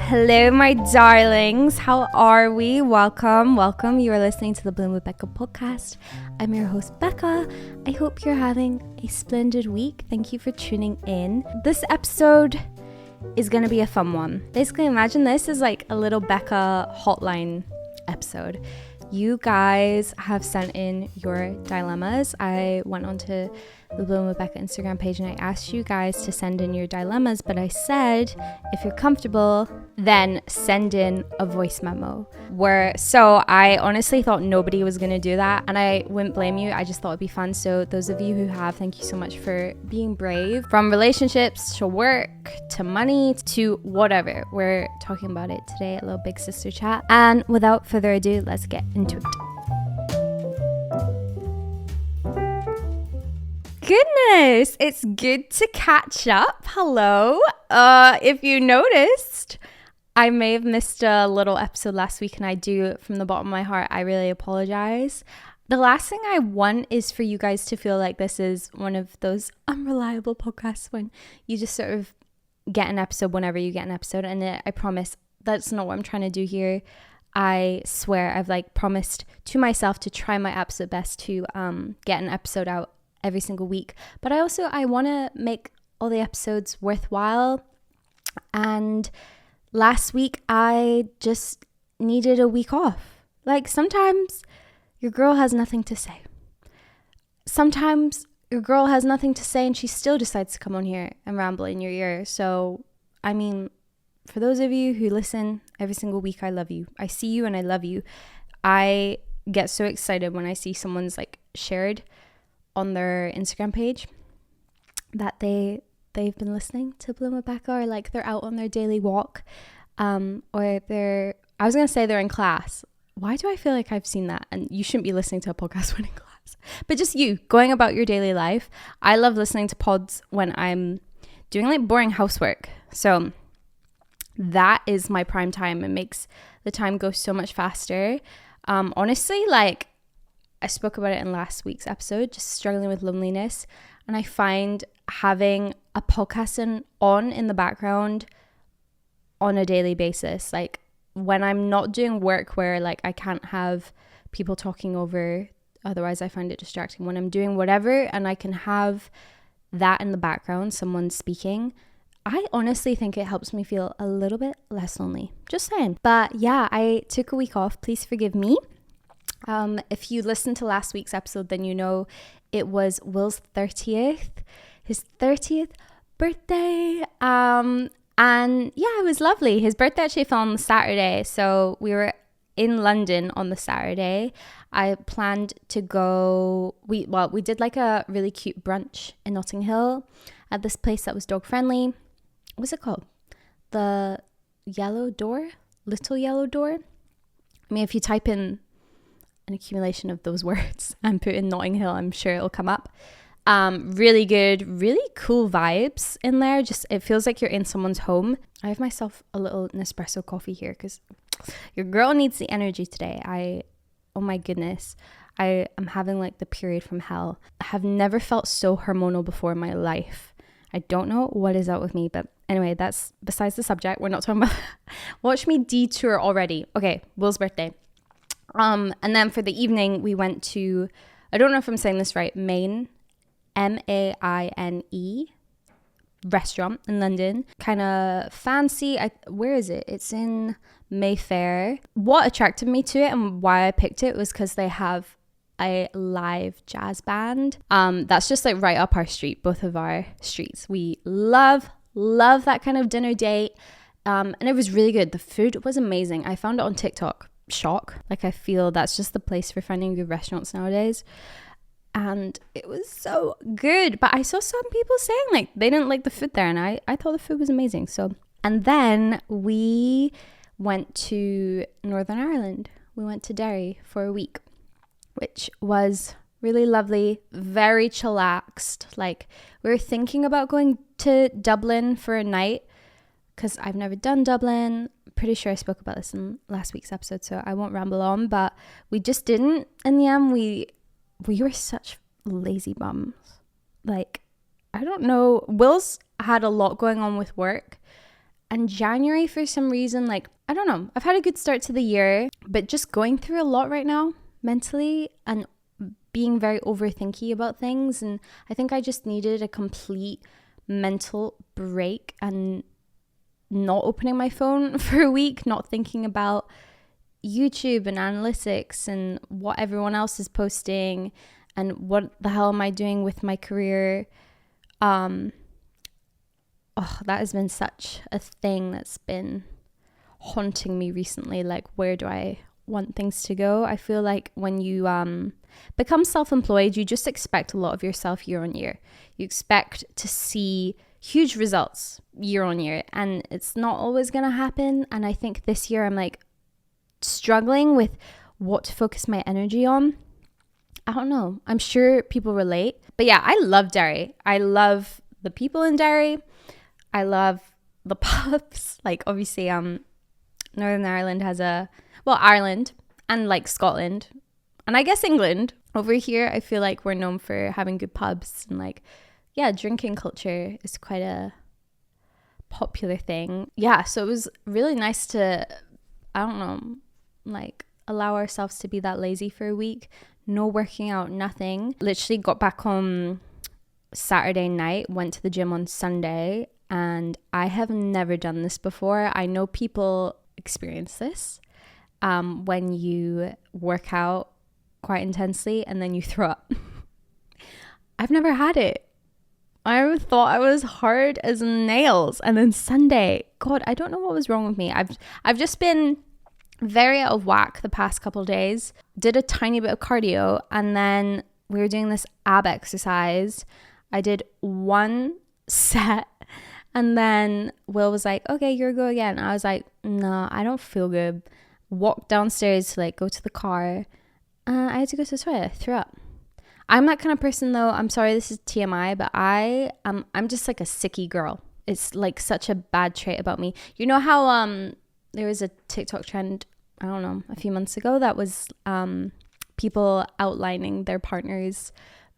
Hello, my darlings. How are we? Welcome. You are listening to the Bloom with Becca podcast. I'm your host, Becca. I hope you're having a splendid week. Thank you for tuning in. This episode is going to be a fun one. Basically, imagine this is like a little Becca hotline episode. You guys have sent in your dilemmas. I went onto the Bloom with Becca Instagram page and I asked you guys to send in your dilemmas, but I said if you're comfortable, then send in a voice memo. So I honestly thought nobody was going to do that, and I wouldn't blame you. I just thought it'd be fun. So those of you who have, thank you so much for being brave. From relationships to work to money to whatever, we're talking about it today at Little Big Sister Chat. And without further ado, let's get into it. Goodness, it's good to catch up. Hello. If you noticed, I may have missed a little episode last week, and I do, from the bottom of my heart, I really apologize. The last thing I want is for you guys to feel like this is one of those unreliable podcasts when you just sort of get an episode whenever you get an episode, and I promise that's not what I'm trying to do here. I swear I've promised to myself to try my absolute best to get an episode out every single week, but I want to make all the episodes worthwhile. And last week I just needed a week off. Sometimes your girl has nothing to say. Sometimes your girl has nothing to say and she still decides to come on here and ramble in your ear. So I mean, for those of you who listen every single week, I love you. I see you and I love you. I get so excited when I see someone's shared on their Instagram page that they've been listening to Bloom with Becca, or they're out on their daily walk, or I was gonna say they're in class. Why do I feel like I've seen that? And you shouldn't be listening to a podcast when in class, but just you going about your daily life. I love listening to pods when I'm doing boring housework. So that is my prime time. It makes the time go so much faster. Honestly, I spoke about it in last week's episode, just struggling with loneliness. And I find having a podcast in the background on a daily basis, when I'm not doing work where I can't have people talking over, otherwise I find it distracting. When I'm doing whatever and I can have that in the background, someone speaking, I honestly think it helps me feel a little bit less lonely. Just saying. But yeah, I took a week off. Please forgive me. If you listened to last week's episode, then you know it was Will's 30th, his 30th birthday. And yeah, it was lovely. His birthday actually fell on the Saturday, so we were in London on the Saturday. I planned to go, we did a really cute brunch in Notting Hill at this place that was dog friendly. What's it called? The Little Yellow Door. I mean, if you type in an accumulation of those words and put in Notting Hill, I'm sure it'll come up. Really good, really cool vibes in there. Just, it feels like you're in someone's home. I have myself a little Nespresso coffee here because your girl needs the energy today. Oh my goodness, I am having the period from hell. I have never felt so hormonal before in my life. I don't know what is out with me, but anyway, that's besides the subject. We're not talking about that. Watch me detour already. Okay, Will's birthday. And then for the evening, we went to, I don't know if I'm saying this right, Maine, Maine restaurant in London. Kind of fancy. Where is it? It's in Mayfair. What attracted me to it and why I picked it was because they have a live jazz band. That's just right up our street, both of our streets. We love that kind of dinner date. And it was really good. The food was amazing. I found it on TikTok. Shock. I feel that's just the place for finding good restaurants nowadays. And it was so good. But I saw some people saying they didn't like the food there, and I thought the food was amazing. And then we went to Northern Ireland. We went to Derry for a week, which was really lovely, very chillaxed. We were thinking about going to Dublin for a night because I've never done Dublin. Pretty sure I spoke about this in last week's episode, so I won't ramble on, but we just didn't. In the end, we were such lazy bums. I don't know. Will's had a lot going on with work, And January, for some reason, like, I don't know, I've had a good start to the year, but just going through a lot right now mentally and being very overthinky about things. And I think I just needed a complete mental break and not opening my phone for a week, not thinking about YouTube and analytics and what everyone else is posting and what the hell am I doing with my career. That has been such a thing that's been haunting me recently. Like, where do I want things to go? I feel like when you become self-employed, you just expect a lot of yourself year on year. You expect to see huge results year on year, and it's not always going to happen. And I think this year I'm like struggling with what to focus my energy on. I don't know. I'm sure people relate. But yeah, I love Derry. I love the people in Derry. I love the pubs. Like, obviously, Northern Ireland has Ireland and like Scotland and I guess England. Over here, I feel like we're known for having good pubs and like, yeah, drinking culture is quite a popular thing. Yeah, so it was really nice to, I don't know, like allow ourselves to be that lazy for a week. No working out, nothing. Literally got back on Saturday night, went to the gym on Sunday, and I have never done this before. I know people experience this when you work out quite intensely and then you throw up. I've never had it. I thought I was hard as nails. And then Sunday, God, I don't know what was wrong with me. I've just been very out of whack the past couple of days. Did a tiny bit of cardio, and then we were doing this ab exercise. I did one set, and then Will was like, okay, you're go again. I was like, no, I don't feel good. Walked downstairs to like go to the car. I had to go to the toilet. I threw up. I'm that kind of person though. I'm sorry, this is TMI, but I'm just like a sicky girl. It's like such a bad trait about me. You know how there was a TikTok trend, I don't know, a few months ago that was people outlining their partner's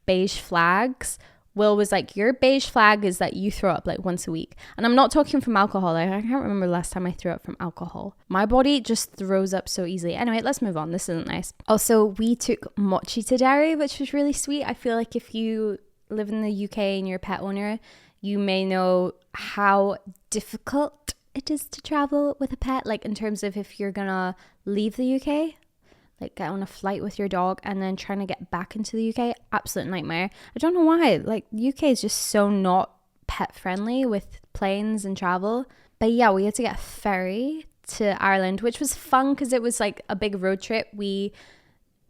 beige flags. Will was like, your beige flag is that you throw up like once a week. And I'm not talking from alcohol. I can't remember the last time I threw up from alcohol. My body just throws up so easily. Anyway, let's move on. This isn't nice. Also, we took mochi to Derry, which was really sweet. I feel like if you live in the UK and you're a pet owner, you may know how difficult it is to travel with a pet. Like in terms of if you're gonna leave the UK, like get on a flight with your dog and then trying to get back into the UK, absolute nightmare. I don't know why, like UK is just so not pet friendly with planes and travel. But yeah, we had to get a ferry to Ireland, which was fun because it was like a big road trip. We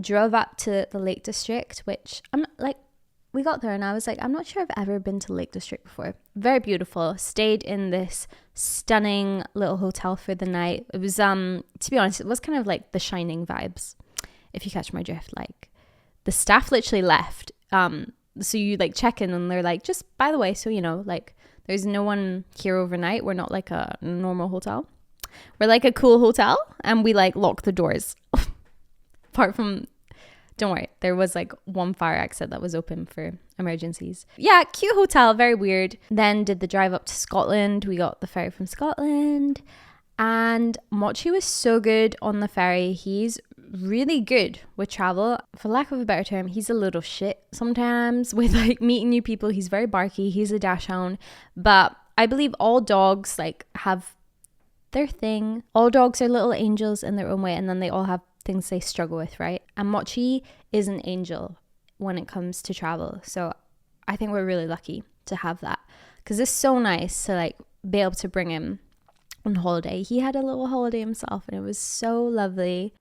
drove up to the Lake District, which I'm like, we got there and I was like, I'm not sure I've ever been to Lake District before. Very beautiful. Stayed in this stunning little hotel for the night. It was, to be honest, it was kind of like The Shining vibes, if you catch my drift. Like the staff literally left. So you like check in and they're like, just by the way, so you know, like there's no one here overnight. We're not like a normal hotel. We're like a cool hotel and we like lock the doors. Apart from, don't worry, there was like one fire exit that was open for emergencies. Yeah, cute hotel, very weird. Then did the drive up to Scotland. We got the ferry from Scotland. And Mochi was so good on the ferry. He's really good with travel. For lack of a better term, he's a little shit sometimes with like meeting new people. He's very barky. He's a dachshund. But I believe all dogs like have their thing. All dogs are little angels in their own way, and then they all have things they struggle with, right? And Mochi is an angel when it comes to travel. So I think we're really lucky to have that, because it's so nice to like be able to bring him on holiday. He had a little holiday himself and it was so lovely.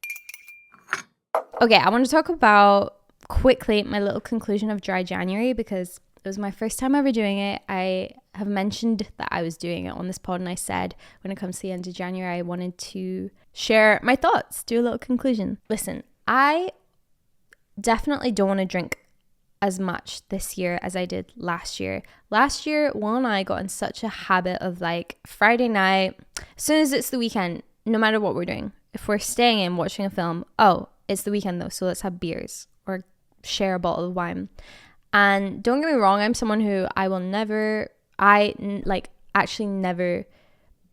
Okay, I want to talk about quickly my little conclusion of dry January, because it was my first time ever doing it. I have mentioned that I was doing it on this pod, and I said when it comes to the end of January, I wanted to share my thoughts, do a little conclusion. Listen, I definitely don't want to drink as much this year as I did last year. Last year, Will and I got in such a habit of like Friday night, as soon as it's the weekend, no matter what we're doing, if we're staying in watching a film, oh, it's the weekend though, so let's have beers or share a bottle of wine. And don't get me wrong, I'm someone who actually never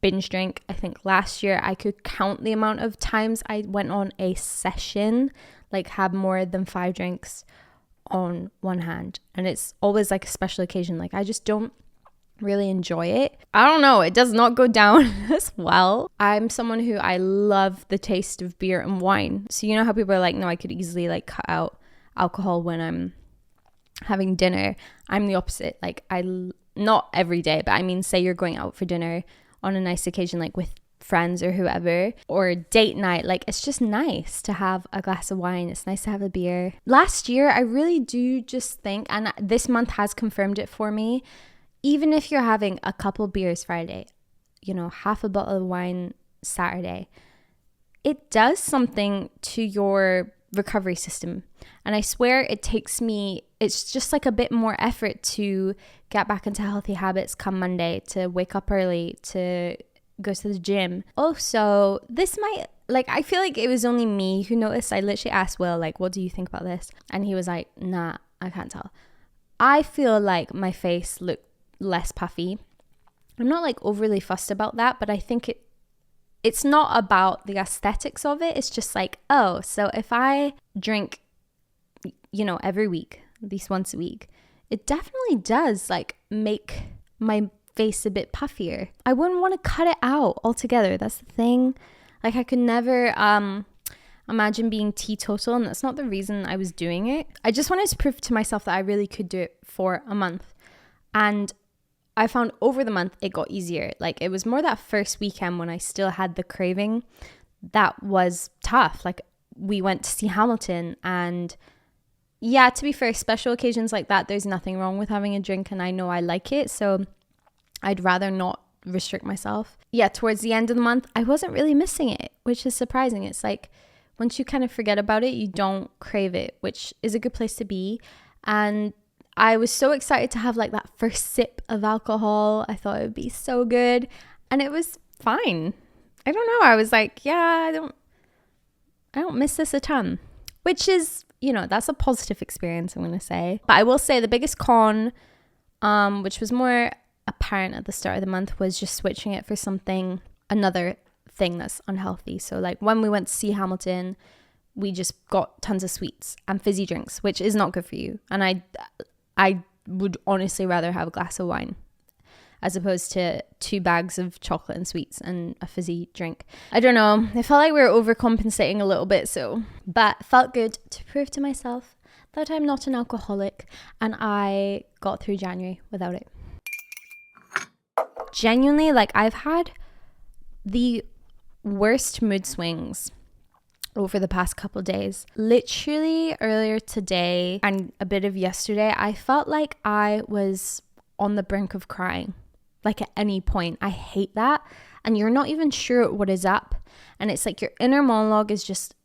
binge drink. I think last year I could count the amount of times I went on a session, like had more than 5 drinks on one hand. And it's always like a special occasion. Like I just don't really enjoy it. I don't know, it does not go down as well. I'm someone who I love the taste of beer and wine. So you know how people are like, no, I could easily like cut out alcohol when I'm having dinner. I'm the opposite. Like not every day, but I mean, say you're going out for dinner on a nice occasion, like with friends or whoever, or date night, like it's just nice to have a glass of wine. It's nice to have a beer. Last year, I really do just think, and this month has confirmed it for me, even if you're having a couple beers Friday, you know, half a bottle of wine Saturday, it does something to your recovery system. And I swear it's just like a bit more effort to get back into healthy habits come Monday, to wake up early, to go to the gym. Also, this might, like, I feel like it was only me who noticed. I literally asked Will, like, what do you think about this? And he was like, nah, I can't tell. I feel like my face looked less puffy. I'm not like overly fussed about that, but I think it's not about the aesthetics of it. It's just like, oh, so if I drink, you know, every week, at least once a week, it definitely does like make my face a bit puffier. I wouldn't want to cut it out altogether. That's the thing. Like I could never imagine being teetotal, and that's not the reason I was doing it. I just wanted to prove to myself that I really could do it for a month. And I found over the month it got easier. Like it was more that first weekend when I still had the craving that was tough. Like we went to see Hamilton, and yeah, to be fair, special occasions like that, there's nothing wrong with having a drink, and I know I like it, so I'd rather not restrict myself. Yeah, towards the end of the month, I wasn't really missing it, which is surprising. It's like once you kind of forget about it, you don't crave it, which is a good place to be. And I was so excited to have like that first sip of alcohol. I thought it would be so good, and it was fine. I don't know. I was like, yeah, I don't miss this a ton, which is, you know, that's a positive experience, I'm going to say. But I will say the biggest con, which was more apparent at the start of the month, was just switching it for another thing that's unhealthy. So like when we went to see Hamilton, we just got tons of sweets and fizzy drinks, which is not good for you. And I would honestly rather have a glass of wine as opposed to 2 bags of chocolate and sweets and a fizzy drink. I don't know. I felt like we were overcompensating a little bit, but felt good to prove to myself that I'm not an alcoholic, and I got through January without it. Genuinely, like I've had the worst mood swings over the past couple days. Literally earlier today and a bit of yesterday, I felt like I was on the brink of crying, like at any point. I hate that. And you're not even sure what is up. And it's like your inner monologue is just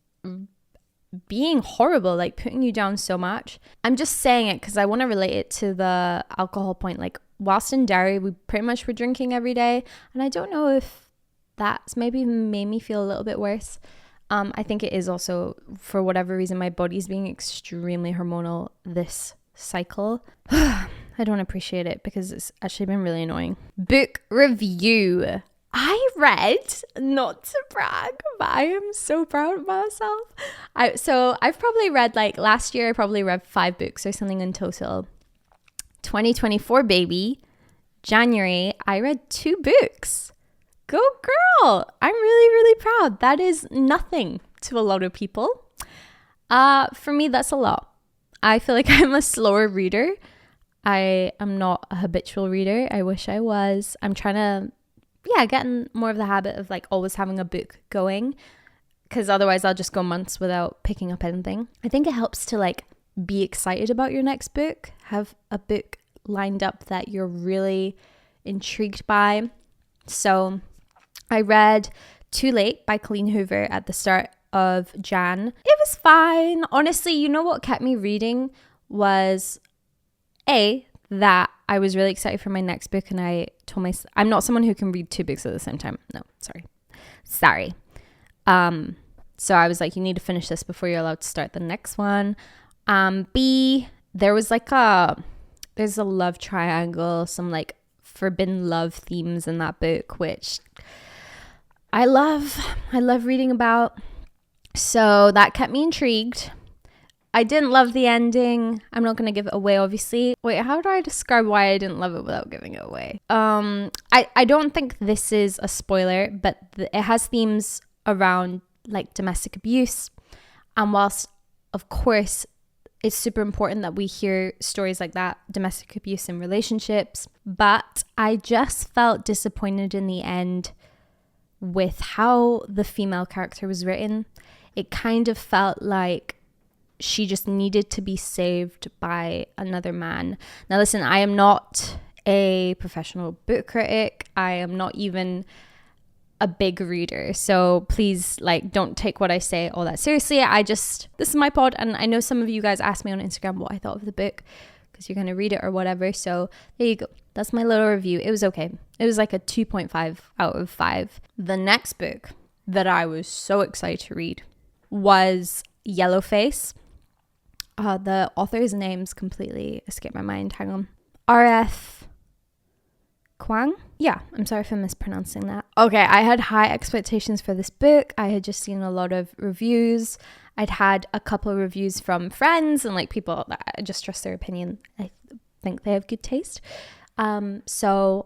being horrible, like putting you down so much. I'm just saying it because I want to relate it to the alcohol point. Like whilst in Derry, we pretty much were drinking every day. And I don't know if that's maybe made me feel a little bit worse. I think it is also, for whatever reason, my body's being extremely hormonal this cycle. I don't appreciate it because it's actually been really annoying. Book review. I read, not to brag, but I am so proud of myself. I've probably read, like last year, I probably read 5 books or something in total. 2024, baby. January, I read 2 books. Go girl. I'm really, really proud. That is nothing to a lot of people. For me, that's a lot. I feel like I'm a slower reader. I am not a habitual reader. I wish I was. I'm trying to, get in more of the habit of like always having a book going, because otherwise I'll just go months without picking up anything. I think it helps to like be excited about your next book. Have a book lined up that you're really intrigued by. So I read Too Late by Colleen Hoover at the start of Jan. It was fine. Honestly, you know what kept me reading was that I was really excited for my next book, and I told myself, I'm not someone who can read 2 books at the same time. No, sorry. So I was like, you need to finish this before you're allowed to start the next one. B, there was like there's a love triangle, some like forbidden love themes in that book, which I love reading about. So that kept me intrigued. I didn't love the ending. I'm not going to give it away, obviously. Wait, how do I describe why I didn't love it without giving it away? I don't think this is a spoiler, but it has themes around like domestic abuse. And whilst, of course, it's super important that we hear stories like that, domestic abuse in relationships, but I just felt disappointed in the end with how the female character was written. It kind of felt like she just needed to be saved by another man. Now listen, I am not a professional book critic. I am not even a big reader. So please, like, don't take what I say all that seriously. This is my pod, and I know some of you guys asked me on Instagram what I thought of the book because you're going to read it or whatever. So there you go. That's my little review. It was okay. It was like a 2.5 out of 5. The next book that I was so excited to read was Yellowface. The author's names completely escaped my mind. Hang on. R.F. Kuang? Yeah, I'm sorry if I'm mispronouncing that. Okay, I had high expectations for this book. I had just seen a lot of reviews. I'd had a couple of reviews from friends and like people that I just trust their opinion. I think they have good taste. So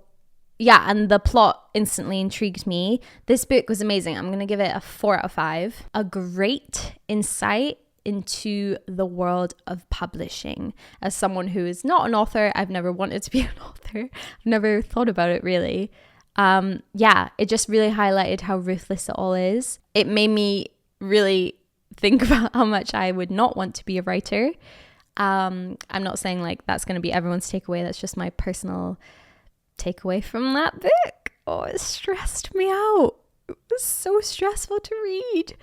yeah, and the plot instantly intrigued me. This book was amazing. I'm going to give it a 4 out of 5. A great insight into the world of publishing. As someone who is not an author, I've never wanted to be an author. I've never thought about it really. It just really highlighted how ruthless it all is. It made me really think about how much I would not want to be a writer. I'm not saying like that's going to be everyone's takeaway. That's just my personal takeaway from that book. Oh, it stressed me out. It was so stressful to read.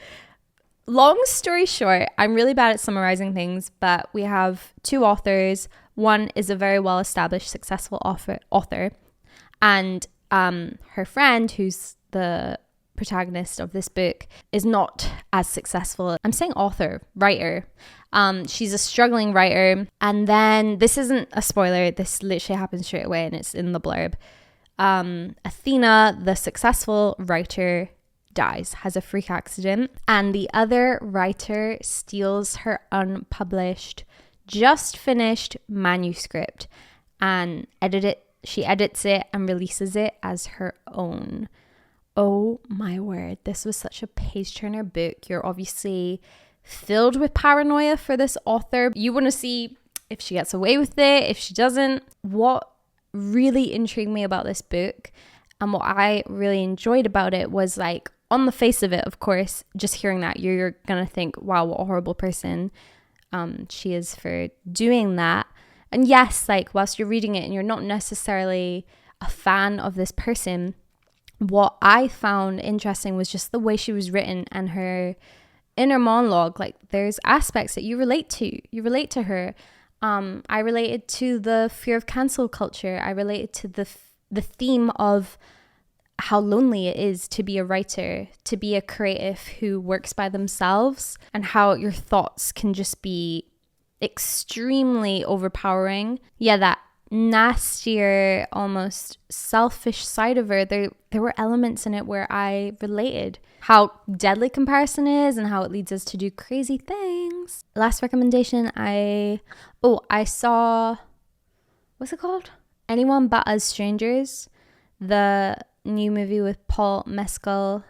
Long story short, I'm really bad at summarizing things, but we have 2 authors. One is a very well-established, successful author, and her friend, who's the protagonist of this book, is not as successful. I'm saying author, writer. She's a struggling writer, and then this isn't a spoiler. This literally happens straight away, and it's in the blurb. Athena, the successful writer, dies, has a freak accident, and the other writer steals her unpublished, just finished manuscript and she edits it and releases it as her own. Oh my word, this was such a page turner book. You're obviously filled with paranoia for this author. You want to see if she gets away with it, if she doesn't. What really intrigued me about this book and what I really enjoyed about it was, like, on the face of it, of course, just hearing that, you're going to think, wow, what a horrible person she is for doing that. And yes, like, whilst you're reading it and you're not necessarily a fan of this person, what I found interesting was just the way she was written and her inner monologue. Like, there's aspects that you relate to. You relate to her. I related to the fear of cancel culture. I related to the theme of how lonely it is to be a writer, to be a creative who works by themselves, and how your thoughts can just be extremely overpowering. Yeah, that nastier, almost selfish side of her, there were elements in it where I related. How deadly comparison is and how it leads us to do crazy things. Last recommendation, I saw, what's it called? Anyone But Us Strangers, the new movie with Paul Mescal.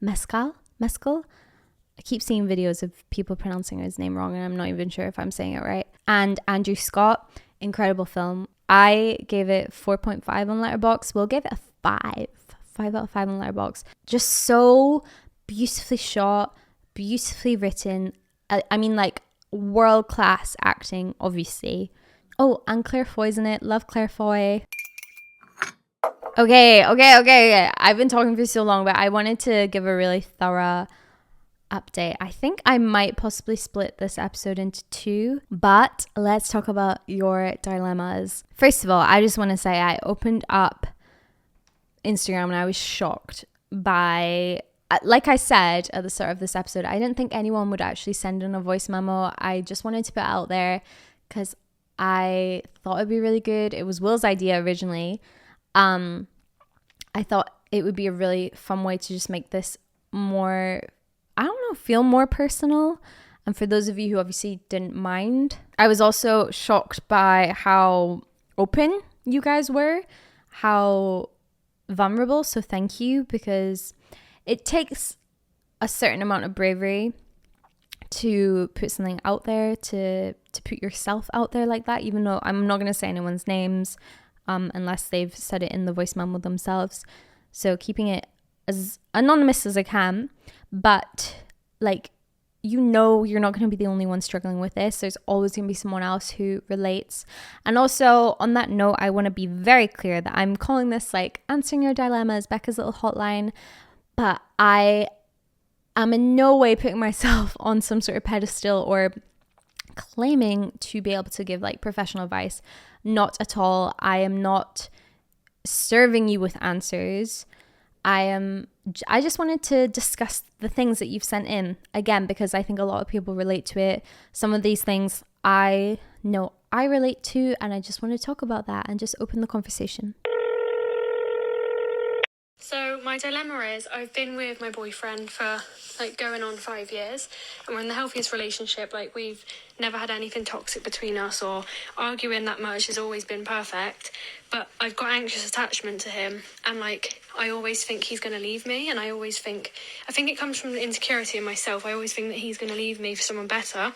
I keep seeing videos of people pronouncing his name wrong and I'm not even sure if I'm saying it right. And Andrew Scott. Incredible film. I gave it 4.5 on Letterboxd. We'll give it a 5 out of 5 on Letterboxd. Just so beautifully shot, beautifully written. I mean, like, world-class acting, obviously. Oh, and Claire Foy's in it. Love Claire Foy. Okay. I've been talking for so long, but I wanted to give a really thorough update. I think I might possibly split this episode into 2, but let's talk about your dilemmas. First of all, I just want to say I opened up Instagram and I was shocked by, like I said at the start of this episode, I didn't think anyone would actually send in a voice memo. I just wanted to put it out there because I thought it'd be really good. It was Will's idea originally. I thought it would be a really fun way to just make this more, I don't know, feel more personal. And for those of you who obviously didn't mind, I was also shocked by how open you guys were, how vulnerable. So thank you, because it takes a certain amount of bravery to put something out there, to put yourself out there like that, even though I'm not going to say anyone's names unless they've said it in the voice memo themselves. So keeping it as anonymous as I can, but like, you know, you're not going to be the only one struggling with this. There's always going to be someone else who relates. And also on that note, I want to be very clear that I'm calling this like answering your dilemmas, Becca's little hotline, but I am in no way putting myself on some sort of pedestal or claiming to be able to give like professional advice. Not at all. I am not serving you with answers. I just wanted to discuss the things that you've sent in again, because I think a lot of people relate to it. Some of these things I know I relate to, and I just want to talk about that and just open the conversation. So my dilemma is I've been with my boyfriend for like going on 5 years, and we're in the healthiest relationship. Like, we've never had anything toxic between us or arguing that much. Has always been perfect. But I've got anxious attachment to him, and like, I always think he's going to leave me, and I think it comes from the insecurity in myself. I always think that he's going to leave me for someone better,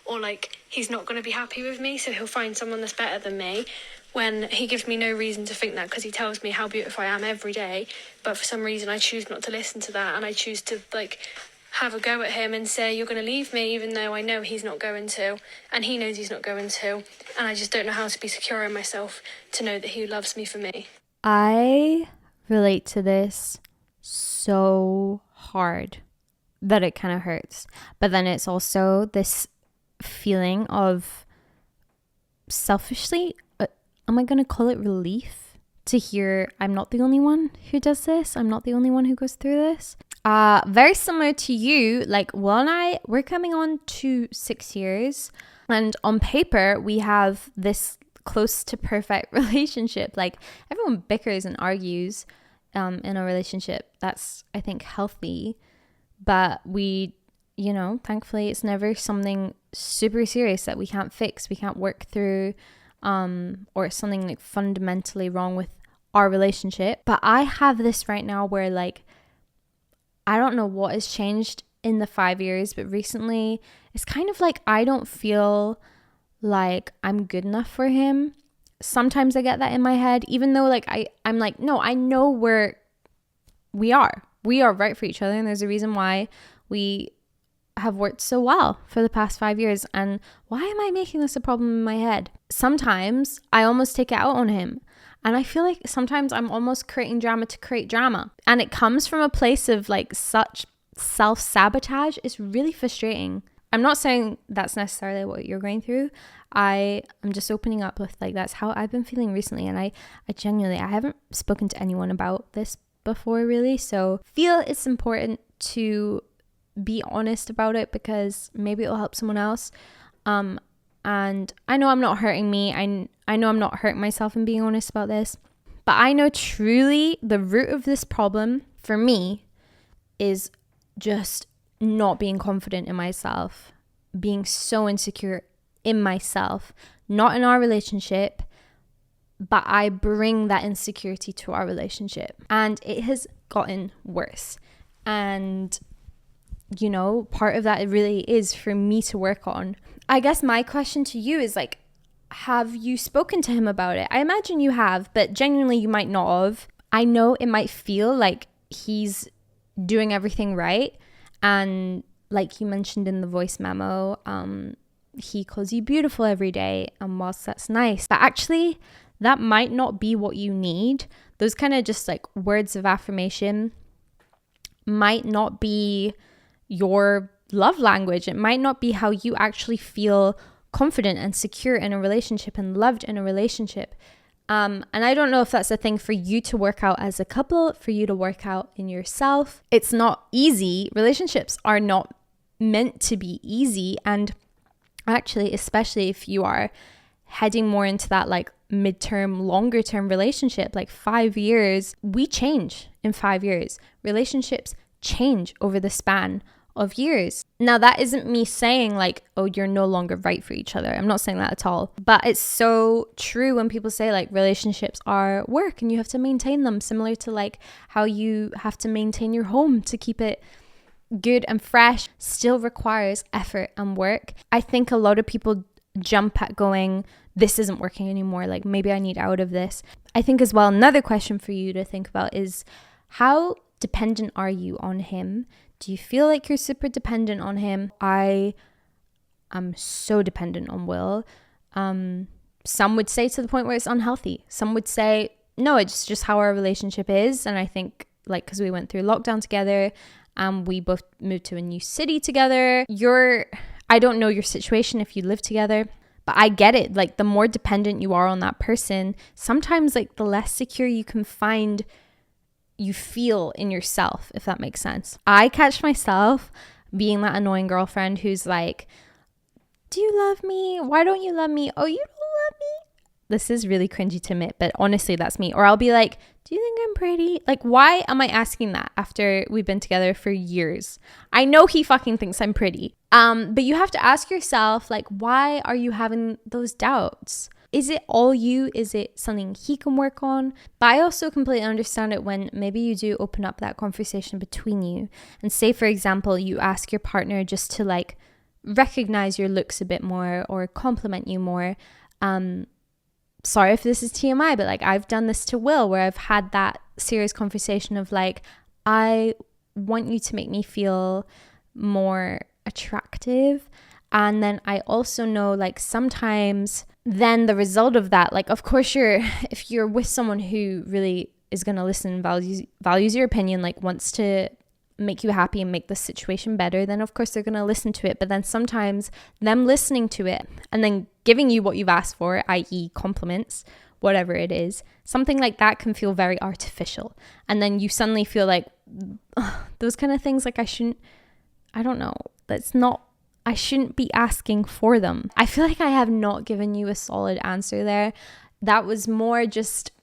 or like he's not going to be happy with me, so he'll find someone that's better than me, when he gives me no reason to think that, because he tells me how beautiful I am every day. But for some reason I choose not to listen to that, and I choose to like have a go at him and say, you're going to leave me, even though I know he's not going to, and he knows he's not going to, and I just don't know how to be secure in myself to know that he loves me for me. I relate to this so hard that it kind of hurts, but then it's also this feeling of selfishly, am I going to call it relief to hear I'm not the only one who does this? I'm not the only one who goes through this. Very similar to you, like Will and I, we're coming on to 6 years, and on paper we have this close to perfect relationship. Like, everyone bickers and argues in a relationship. That's, I think, healthy, but we, you know, thankfully it's never something super serious that we can't fix, we can't work through, or something like fundamentally wrong with our relationship. But I have this right now where, like, I don't know what has changed in the 5 years, but recently it's kind of like I don't feel like I'm good enough for him. Sometimes I get that in my head, even though like I'm like, no, I know we are right for each other, and there's a reason why we have worked so well for the past 5 years. And why am I making this a problem in my head? Sometimes I almost take it out on him, and I feel like sometimes I'm almost creating drama to create drama, and it comes from a place of like such self-sabotage. It's really frustrating. I'm not saying that's necessarily what you're going through. I'm just opening up with like, that's how I've been feeling recently, and I genuinely, I haven't spoken to anyone about this before really, so feel it's important to be honest about it, because maybe it'll help someone else. And I know I'm not hurting me. I know I'm not hurting myself in being honest about this, but I know truly the root of this problem for me is just not being confident in myself, being so insecure in myself, not in our relationship, but I bring that insecurity to our relationship, and it has gotten worse. And you know, part of that it really is for me to work on. I guess my question to you is like, have you spoken to him about it? I imagine you have, but genuinely you might not have. I know it might feel like he's doing everything right, and like you mentioned in the voice memo, he calls you beautiful every day, and whilst that's nice, but actually that might not be what you need. Those kind of just like words of affirmation might not be your love language. It might not be how you actually feel confident and secure in a relationship and loved in a relationship. And I don't know if that's a thing for you to work out as a couple, for you to work out in yourself. It's not easy. Relationships are not meant to be easy. And actually, especially if you are heading more into that like midterm, longer term relationship, like 5 years, we change in 5 years. Relationships change over the span of years. Now, that isn't me saying like, oh, you're no longer right for each other. I'm not saying that at all. But it's so true when people say like relationships are work and you have to maintain them, similar to like how you have to maintain your home to keep it good and fresh. Still requires effort and work. I think a lot of people jump at going, this isn't working anymore, like maybe I need out of this. I think as well, another question for you to think about is, how dependent are you on him? Do you feel like you're super dependent on him? I am so dependent on Will. Some would say to the point where it's unhealthy. Some would say, no, it's just how our relationship is. And I think like, because we went through lockdown together and we both moved to a new city together. I don't know your situation if you live together, but I get it. Like the more dependent you are on that person, sometimes like the less secure you feel in yourself, if that makes sense. I catch myself being that annoying girlfriend who's like, do you love me? Why don't you love me? Oh, you don't love me? This is really cringy to admit, but honestly, that's me. Or I'll be like, do you think I'm pretty? Like, why am I asking that after we've been together for years? I know he fucking thinks I'm pretty. But you have to ask yourself, like, why are you having those doubts? Is it all you? Is it something he can work on? But I also completely understand it when maybe you do open up that conversation between you. And say, for example, you ask your partner just to like recognize your looks a bit more or compliment you more. Sorry if this is TMI, but like I've done this to Will where I've had that serious conversation of like, I want you to make me feel more attractive. And then I also know like sometimes then the result of that, like of course if you're with someone who really is going to listen, values your opinion, like wants to make you happy and make the situation better, then of course they're going to listen to it. But then sometimes them listening to it and then giving you what you've asked for, i.e. compliments, whatever it is, something like that can feel very artificial. And then you suddenly feel like those kind of things, like I shouldn't be asking for them. I feel like I have not given you a solid answer there. That was more just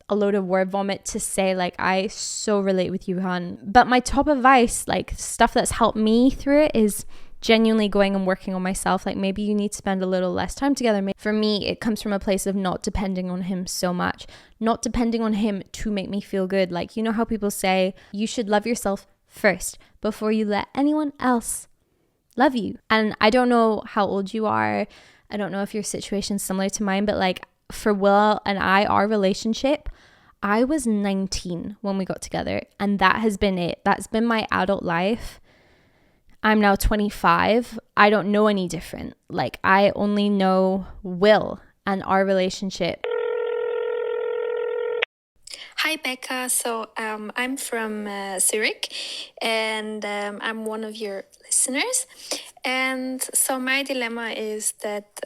a load of word vomit to say like I so relate with you, hon. But my top advice, like stuff that's helped me through it, is genuinely going and working on myself. Like maybe you need to spend a little less time together. For me, it comes from a place of not depending on him so much, not depending on him to make me feel good. Like, you know how people say you should love yourself first before you let anyone else love you. And I don't know how old you are. I don't know if your situation's similar to mine, but like for Will and our relationship, I was 19 when we got together, and that has been it. That's been my adult life. I'm now 25. I don't know any different. Like I only know Will and our relationship. Hi, Becca. So I'm from Zurich, and I'm one of your listeners. And so my dilemma is that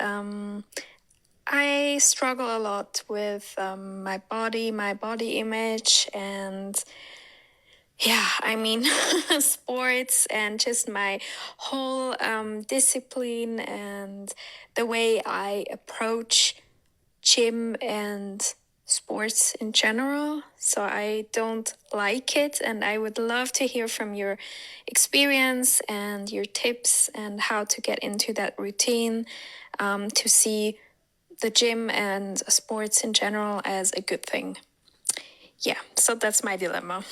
I struggle a lot with my body image, and yeah, I mean, sports and just my whole discipline and the way I approach gym and sports in general. So I don't like it, and I would love to hear from your experience and your tips and how to get into that routine, to see the gym and sports in general as a good thing. Yeah, so that's my dilemma.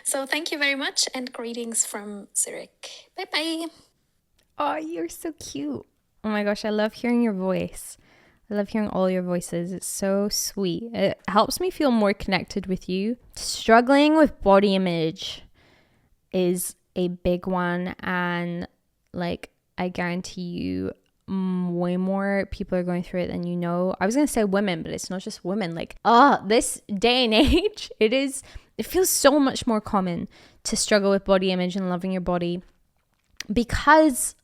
So thank you very much, and greetings from Zurich. Bye bye. Oh, you're so cute. Oh my gosh, I love hearing your voice. I love hearing all your voices. It's so sweet. It helps me feel more connected with you. Struggling with body image is a big one, and like I guarantee you way more people are going through it than you know. I was gonna say women, but it's not just women. Like this day and age, it feels so much more common to struggle with body image and loving your body, because,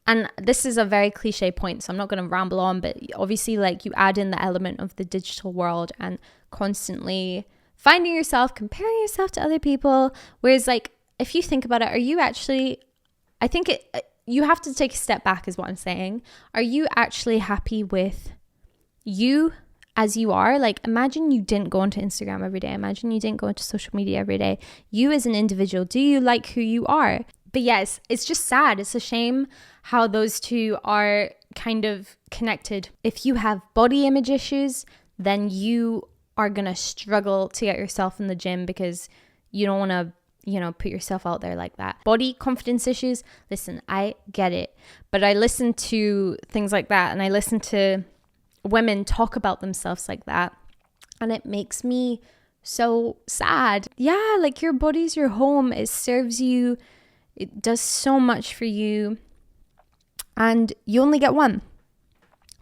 and this is a very cliche point, so I'm not going to ramble on, but obviously like you add in the element of the digital world and constantly finding yourself comparing yourself to other people, whereas like if you think about it, are you actually, you have to take a step back is what I'm saying. Are you actually happy with you as you are, like imagine you didn't go onto Instagram every day. Imagine you didn't go into social media every day. You as an individual, do you like who you are? But yes, it's just sad. It's a shame how those two are kind of connected. If you have body image issues, then you are going to struggle to get yourself in the gym because you don't want to, put yourself out there like that. Body confidence issues, listen, I get it. But I listen to things like that, and I listen to women talk about themselves like that, and it makes me so sad. Yeah, like your body's your home. It serves you. It does so much for you, and you only get one.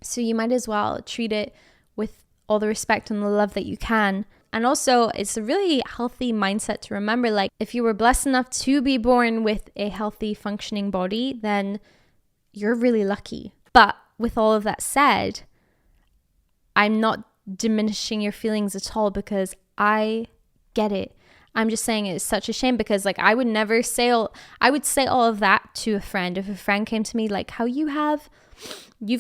So you might as well treat it with all the respect and the love that you can. And also, it's a really healthy mindset to remember, like if you were blessed enough to be born with a healthy, functioning body, then you're really lucky. But with all of that said, I'm not diminishing your feelings at all, because I get it. I'm just saying it's such a shame, because like I would say all of that to a friend. If a friend came to me like how you've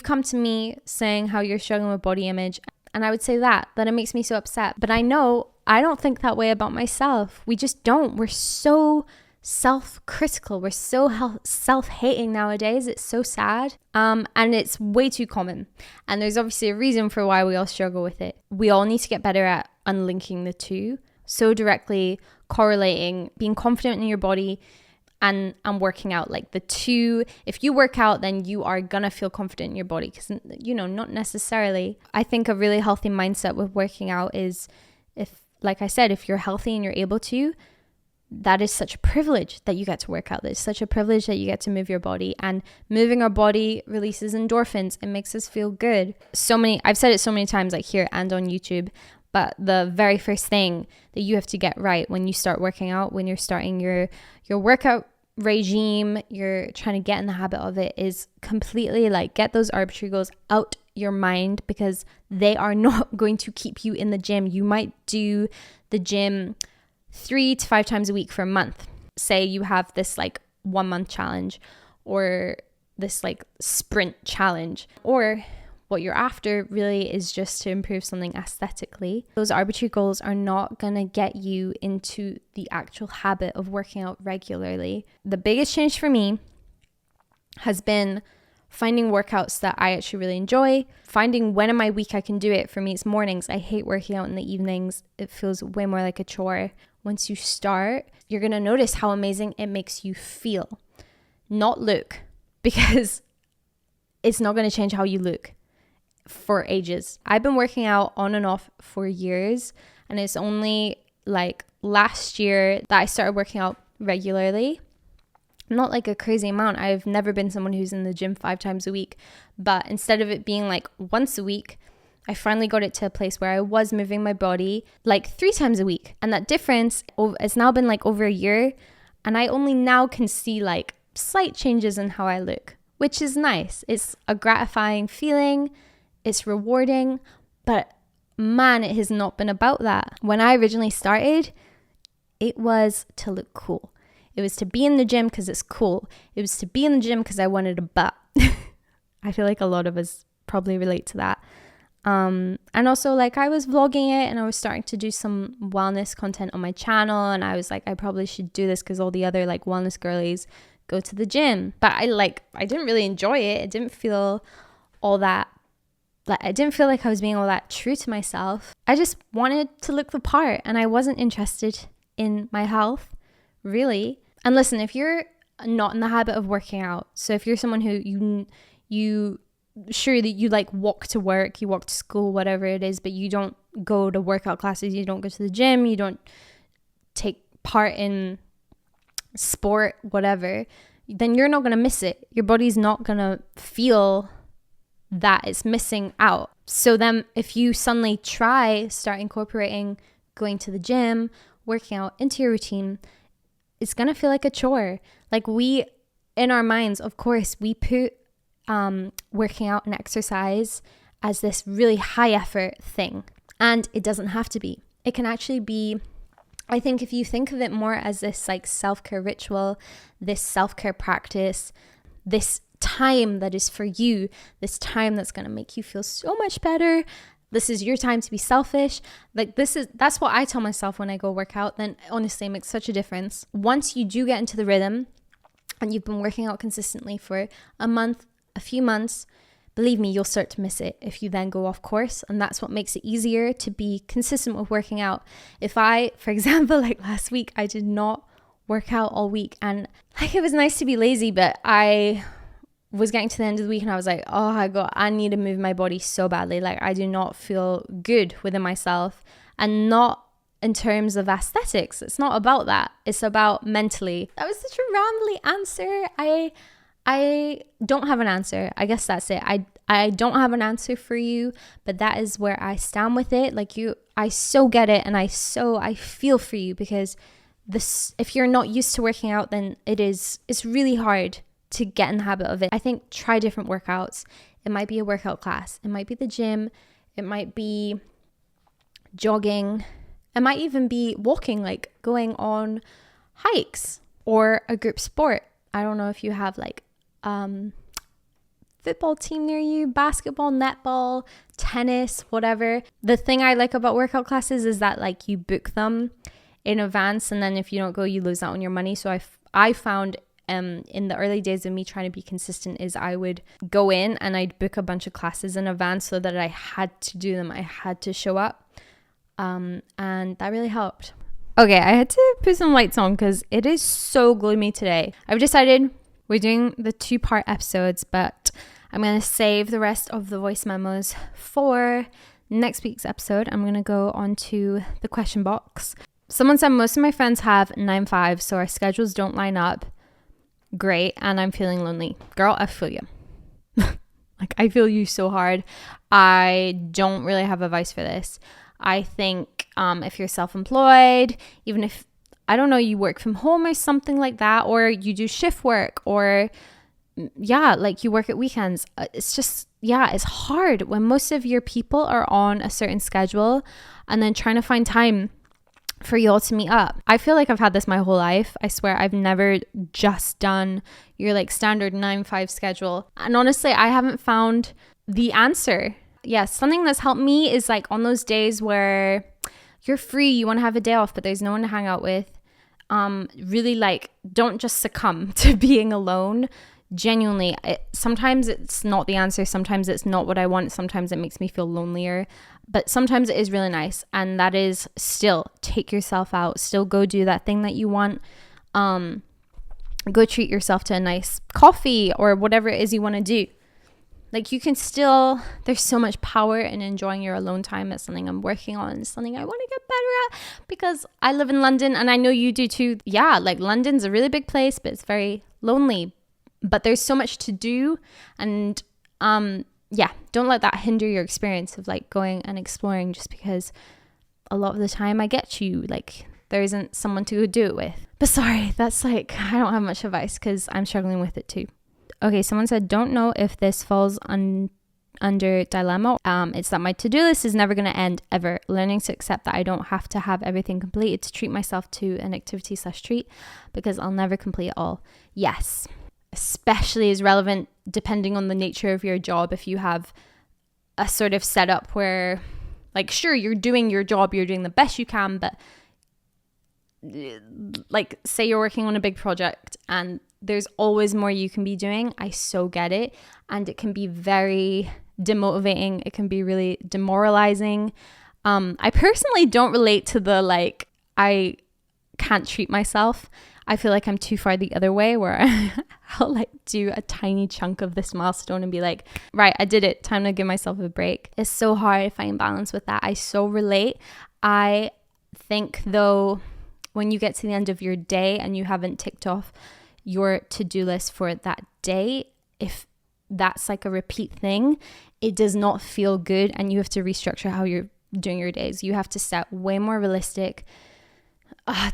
come to me saying how you're struggling with body image, and I would say that it makes me so upset. But I know I don't think that way about myself. We just don't. We're so self-critical. We're so self-hating nowadays. It's so sad. And it's way too common. And there's obviously a reason for why we all struggle with it. We all need to get better at unlinking the two, so directly correlating being confident in your body and working out. Like the two, if you work out, then you are gonna feel confident in your body, because not necessarily. I think a really healthy mindset with working out is, if like I said, if you're healthy and you're able to, that is such a privilege that you get to work out. It's such a privilege that you get to move your body, and moving our body releases endorphins. It makes us feel good. I've said it so many times, like here and on YouTube, but the very first thing that you have to get right when you start working out, when you're starting your workout regime, you're trying to get in the habit of it, is completely like get those arbitrary goals out your mind, because they are not going to keep you in the gym. You might do the gym 3 to 5 times a week for a month. Say you have this like 1 month challenge, or this like sprint challenge, or what you're after really is just to improve something aesthetically. Those arbitrary goals are not gonna get you into the actual habit of working out regularly. The biggest change for me has been finding workouts that I actually really enjoy, finding when in my week I can do it. For me, it's mornings. I hate working out in the evenings. It feels way more like a chore. Once you start, you're gonna notice how amazing it makes you feel, not look, because it's not gonna change how you look for ages. I've been working out on and off for years, and it's only like last year that I started working out regularly. Not like a crazy amount. I've never been someone who's in the gym 5 times a week, but instead of it being like once a week, I finally got it to a place where I was moving my body like 3 times a week. And that difference, it's now been like over a year, and I only now can see like slight changes in how I look, which is nice. It's a gratifying feeling. It's rewarding, but man, it has not been about that. When I originally started, it was to look cool. It was to be in the gym because it's cool. It was to be in the gym because I wanted a butt. I feel like a lot of us probably relate to that. And also like I was vlogging it, and I was starting to do some wellness content on my channel, and I was like, I probably should do this because all the other like wellness girlies go to the gym. But I didn't really enjoy it. It didn't feel all that. I didn't feel like I was being all that true to myself. I just wanted to look the part, and I wasn't interested in my health, really. And listen, if you're not in the habit of working out, so if you're someone who you sure that you like walk to work, you walk to school, whatever it is, but you don't go to workout classes, you don't go to the gym, you don't take part in sport, whatever, then you're not going to miss it. Your body's not going to feel that it's missing out. So then if you suddenly start incorporating going to the gym, working out into your routine, it's gonna feel like a chore. Like we, in our minds, of course, we put working out and exercise as this really high effort thing, and it doesn't have to be. It can actually be, I think if you think of it more as this like self-care ritual, this self-care practice, this time that is for you, this time that's going to make you feel so much better. This is your time to be selfish. Like that's what I tell myself when I go work out. Then honestly, it makes such a difference. Once you do get into the rhythm and you've been working out consistently for a month, a few months, believe me, you'll start to miss it if you then go off course. And that's what makes it easier to be consistent with working out. If I, for example, like last week, I did not work out all week, and like it was nice to be lazy, but I was getting to the end of the week and I was like, oh my God, I need to move my body so badly. Like I do not feel good within myself, and not in terms of aesthetics. It's not about that. It's about mentally. That was such a rambly answer. I don't have an answer. I guess that's it. I don't have an answer for you, but that is where I stand with it. Like I so get it, and I feel for you, because if you're not used to working out, then it's really hard to get in the habit of it. I think try different workouts. It might be a workout class. It might be the gym. It might be jogging. It might even be walking, like going on hikes, or a group sport. I don't know if you have like football team near you, basketball, netball, tennis, whatever. The thing I like about workout classes is that like you book them in advance, and then if you don't go, you lose out on your money. So I found in the early days of me trying to be consistent is I would go in and I'd book a bunch of classes in advance so that I had to do them. I had to show up. And that really helped. Okay, I had to put some lights on because it is so gloomy today. I've decided we're doing the 2-part episodes, but I'm going to save the rest of the voice memos for next week's episode. I'm going to go on to the question box. Someone said most of my friends have 9-5, so our schedules don't line up. Great, and I'm feeling lonely. Girl, I feel you. Like, I feel you so hard. I don't really have advice for this. I think if you're self-employed, even if, I don't know, you work from home or something like that, or you do shift work, or like you work at weekends, it's just, it's hard when most of your people are on a certain schedule, and then trying to find time for y'all to meet up. I feel like I've had this my whole life. I swear I've never just done your like standard 9-5 schedule. And honestly, I haven't found the answer. Yes, something that's helped me is like on those days where you're free, you want to have a day off, but there's no one to hang out with. Really like, don't just succumb to being alone. Genuinely, sometimes it's not the answer. Sometimes it's not what I want. Sometimes it makes me feel lonelier. But sometimes it is really nice, and that is still take yourself out, still go do that thing that you want. Go treat yourself to a nice coffee or whatever it is you want to do. Like you can still, there's so much power in enjoying your alone time. It's something I'm working on. It's something I want to get better at because I live in London and I know you do too. Yeah, like London's a really big place, but it's very lonely. But there's so much to do, and don't let that hinder your experience of like going and exploring, just because a lot of the time I get you, like there isn't someone to go do it with. But sorry, that's like, I don't have much advice because I'm struggling with it too. Okay, someone said, don't know if this falls under dilemma. It's that my to-do list is never going to end ever. Learning to accept that I don't have to have everything completed to treat myself to an activity/treat, because I'll never complete it all. Yes. Especially is relevant depending on the nature of your job. If you have a sort of setup where, like, sure, you're doing your job, you're doing the best you can, but like, say you're working on a big project and there's always more you can be doing. I so get it. And it can be very demotivating. It can be really demoralizing. I personally don't relate to the, like, I can't treat myself. I feel like I'm too far the other way, where I'll like do a tiny chunk of this milestone and be like, right, I did it. Time to give myself a break. It's so hard to find balance with that. I so relate. I think though, when you get to the end of your day and you haven't ticked off your to-do list for that day, if that's like a repeat thing, it does not feel good, and you have to restructure how you're doing your days. You have to set way more realistic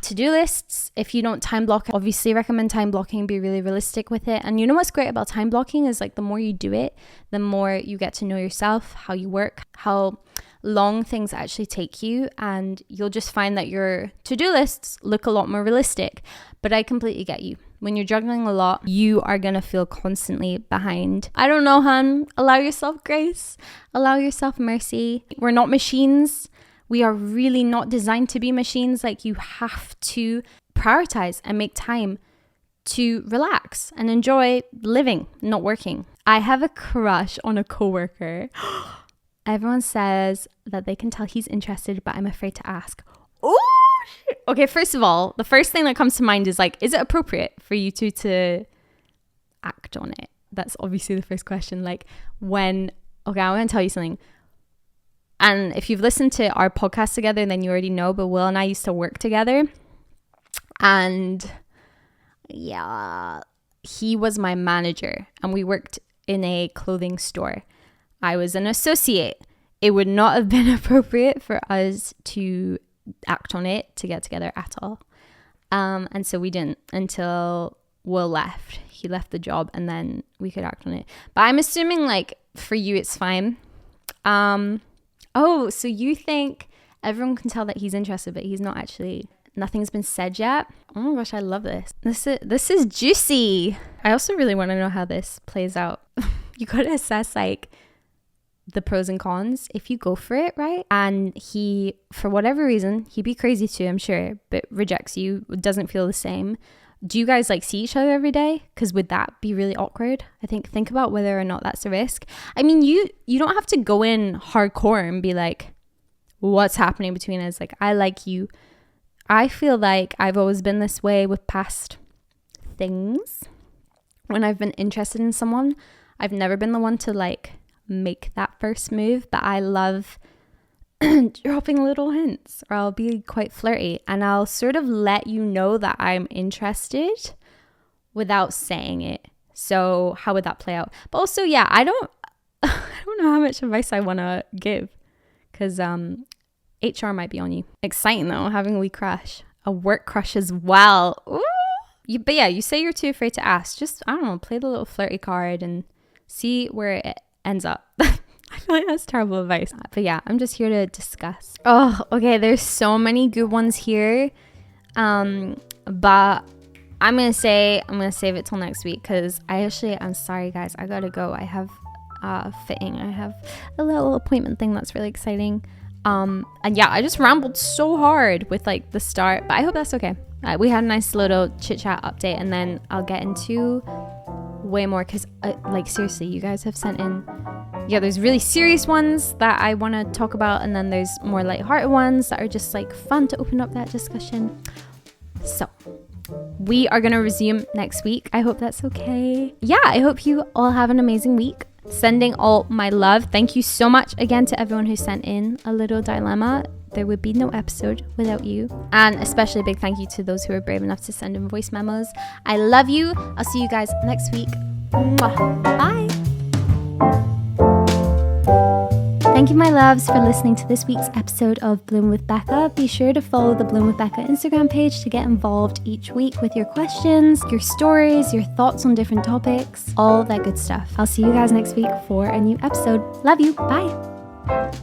to-do lists. If you don't time block, obviously recommend time blocking, be really realistic with it. And you know what's great about time blocking is like the more you do it, the more you get to know yourself, how you work, how long things actually take you, and you'll just find that your to-do lists look a lot more realistic. But I completely get you. When you're juggling a lot, you are going to feel constantly behind. I don't know, hun. Allow yourself grace. Allow yourself mercy. We're not machines. We are really not designed to be machines. Like, you have to prioritize and make time to relax and enjoy living, not working. I have a crush on a coworker. Everyone says that they can tell he's interested, but I'm afraid to ask. Oh, shit. Okay, first of all, the first thing that comes to mind is like, is it appropriate for you two to act on it? That's obviously the first question. Like, okay, I'm going to tell you something. And if you've listened to our podcast together, then you already know, but Will and I used to work together. And yeah, he was my manager and we worked in a clothing store. I was an associate. It would not have been appropriate for us to act on it, to get together at all. And so we didn't until Will left. He left the job and then we could act on it. But I'm assuming like for you, it's fine. Oh, so you think everyone can tell that he's interested, but he's not actually, nothing's been said yet? Oh my gosh, I love this. This is juicy. I also really want to know how this plays out. You got to assess like the pros and cons if you go for it, right? And he, for whatever reason, he'd be crazy too, I'm sure, but rejects you, doesn't feel the same. Do you guys like see each other every day? Because would that be really awkward? I think about whether or not that's a risk. I mean, you don't have to go in hardcore and be like, what's happening between us? Like, I like you. I feel like I've always been this way with past things. When I've been interested in someone, I've never been the one to like make that first move, but I love dropping little hints, or I'll be quite flirty and I'll sort of let you know that I'm interested without saying it. So how would that play out? But also, yeah, I don't know how much advice I want to give because HR might be on you. Exciting though, having a wee crush, a work crush as well. Ooh. But yeah, you say you're too afraid to ask. Just, I don't know, play the little flirty card and see where it ends up. I feel like that's terrible advice. But yeah, I'm just here to discuss. Oh, okay. There's so many good ones here. But I'm going to save it till next week because I'm sorry guys. I got to go. I have fitting. I have a little appointment thing that's really exciting. And yeah, I just rambled so hard with like the start, but I hope that's okay. We had a nice little chit chat update and then I'll get into way more because like seriously, you guys have sent in, yeah, there's really serious ones that I want to talk about and then there's more lighthearted ones that are just like fun to open up that discussion. So we are going to resume next week. I hope that's okay. Yeah, I hope you all have an amazing week. Sending all my love. Thank you so much again to everyone who sent in a little dilemma. There would be no episode without you. And especially a big thank you to those who are brave enough to send in voice memos. I love you. I'll see you guys next week. Mwah. Bye. Thank you, my loves, for listening to this week's episode of Bloom with Becca. Be sure to follow the Bloom with Becca Instagram page to get involved each week with your questions, your stories, your thoughts on different topics, all that good stuff. I'll see you guys next week for a new episode. Love you. Bye.